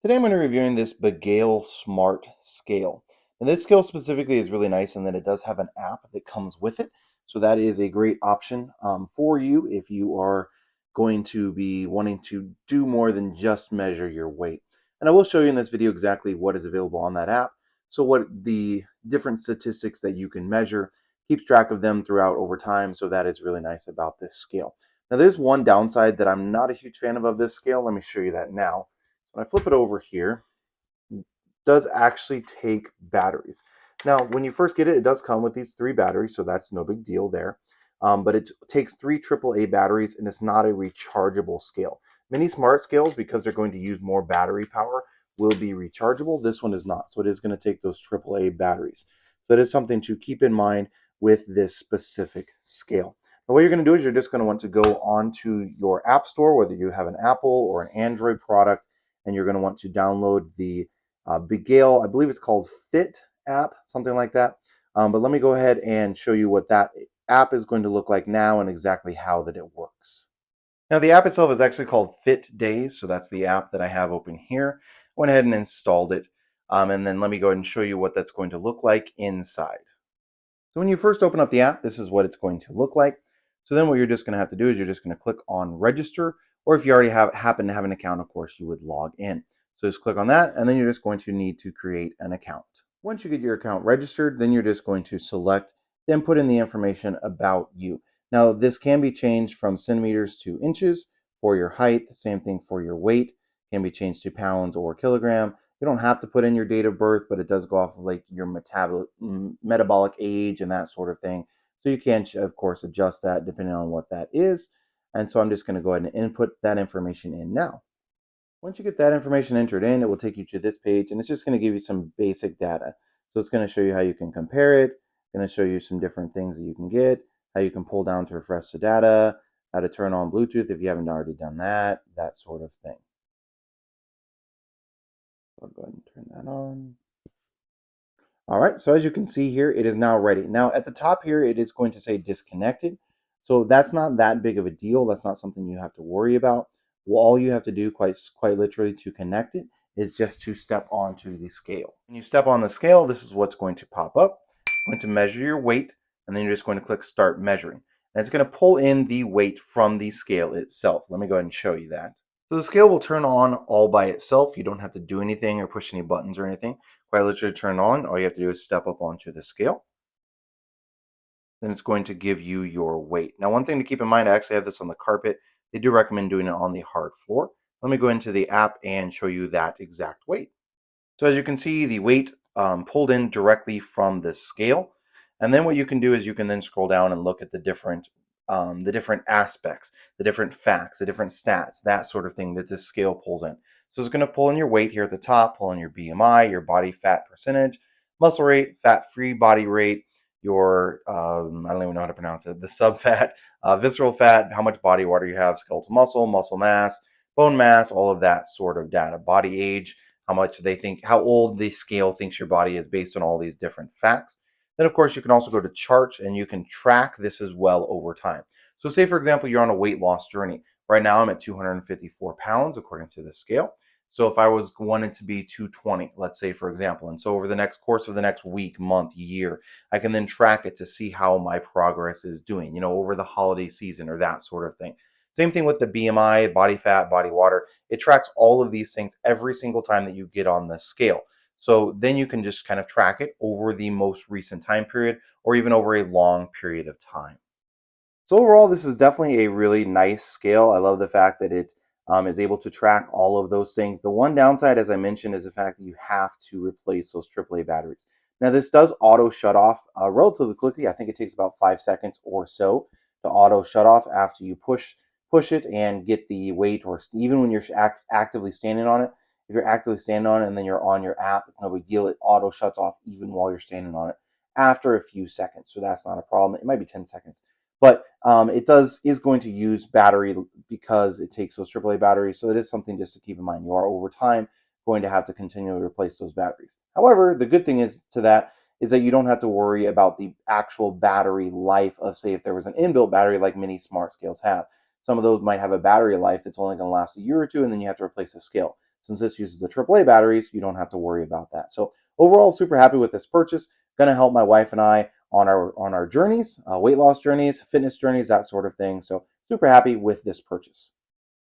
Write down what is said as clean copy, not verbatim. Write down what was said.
Today I'm going to be reviewing this Bagail Smart Scale. And this scale specifically is really nice in that it does have an app that comes with it. So that is a great option for you if you are going to be wanting to do more than just measure your weight. And I will show you in this video exactly what is available on that app. So what the different statistics that you can measure, keeps track of them throughout over time. So that is really nice about this scale. Now there's one downside that I'm not a huge fan of this scale. Let me show you that now. When I flip it over here, it does actually take batteries. Now, when you first get it, it does come with these 3 batteries, so that's no big deal there. But it takes 3 AAA batteries, and it's not a rechargeable scale. Many smart scales, because they're going to use more battery power, will be rechargeable. This one is not, so it is going to take those AAA batteries. So that is something to keep in mind with this specific scale. Now, what you're going to do is you're just going to want to go onto your app store, whether you have an Apple or an Android product, and you're going to want to download the Bagail, I believe it's called Fit app, something like that. But let me go ahead and show you what that app is going to look like now and exactly how that it works. Now the app itself is actually called Fit Days, so that's the app that I have open here. I went ahead and installed it, and then let me go ahead and show you what that's going to look like inside. So when you first open up the app, this is what it's going to look like. So then what you're just going to have to do is you're just going to click on register, or if you already happen to have an account, of course, you would log in. So just click on that, and then you're just going to need to create an account. Once you get your account registered, then you're just going to select, then put in the information about you. Now this can be changed from centimeters to inches for your height, same thing for your weight, can be changed to pounds or kilogram. You don't have to put in your date of birth, but it does go off of like your metabolic age and that sort of thing. So you can, of course, adjust that depending on what that is. And so I'm just going to go ahead and input that information in now. Once you get that information entered in, it will take you to this page, and it's just going to give you some basic data. So it's going to show you how you can compare it, going to show you some different things that you can get, how you can pull down to refresh the data, how to turn on Bluetooth if you haven't already done that, that sort of thing. So I'll go ahead and turn that on. All right, so as you can see here, it is now ready. Now at the top here, it is going to say disconnected. So that's not that big of a deal. That's not something you have to worry about. Well, all you have to do quite literally to connect it is just to step onto the scale. When you step on the scale, this is what's going to pop up. It's going to measure your weight, and then you're just going to click start measuring. And it's going to pull in the weight from the scale itself. Let me go ahead and show you that. So the scale will turn on all by itself. You don't have to do anything or push any buttons or anything. Quite literally turn on, all you have to do is step up onto the scale. Then it's going to give you your weight. Now, one thing to keep in mind, I actually have this on the carpet. They do recommend doing it on the hard floor. Let me go into the app and show you that exact weight. So as you can see, the weight pulled in directly from the scale. And then what you can do is you can then scroll down and look at the different aspects, the different facts, the different stats, that sort of thing that this scale pulls in. So it's going to pull in your weight here at the top, pull in your BMI, your body fat percentage, muscle rate, fat-free body rate, your, I don't even know how to pronounce it, the subfat, visceral fat, how much body water you have, skeletal muscle, muscle mass, bone mass, all of that sort of data, body age, how much they think, how old the scale thinks your body is based on all these different facts. Then, of course, you can also go to charts and you can track this as well over time. So say, for example, you're on a weight loss journey. Right now, I'm at 254 pounds, according to the scale. So if I was wanting to be 220, let's say, for example, and so over the next course of the next week, month, year, I can then track it to see how my progress is doing, over the holiday season or that sort of thing. Same thing with the BMI, body fat, body water. It tracks all of these things every single time that you get on the scale. So then you can just kind of track it over the most recent time period or even over a long period of time. So overall, this is definitely a really nice scale. I love the fact that it is able to track all of those things. The one downside, as I mentioned, is the fact that you have to replace those AAA batteries. Now, this does auto shut off relatively quickly. I think it takes about 5 seconds or so to auto shut off after you push it and get the weight, or even when you're actively standing on it. If you're actively standing on it and then you're on your app, it's no big deal. It auto shuts off even while you're standing on it after a few seconds. So that's not a problem. It might be 10 seconds. But it is going to use battery because it takes those AAA batteries. So it is something just to keep in mind. You are over time going to have to continually replace those batteries. However, the good thing is that you don't have to worry about the actual battery life of, say, if there was an inbuilt battery like many smart scales have. Some of those might have a battery life that's only going to last a year or two, and then you have to replace the scale. since this uses the AAA batteries, you don't have to worry about that. So overall, super happy with this purchase. Going to help my wife and I on our journeys, weight loss journeys, fitness journeys, that sort of thing. So super happy with this purchase.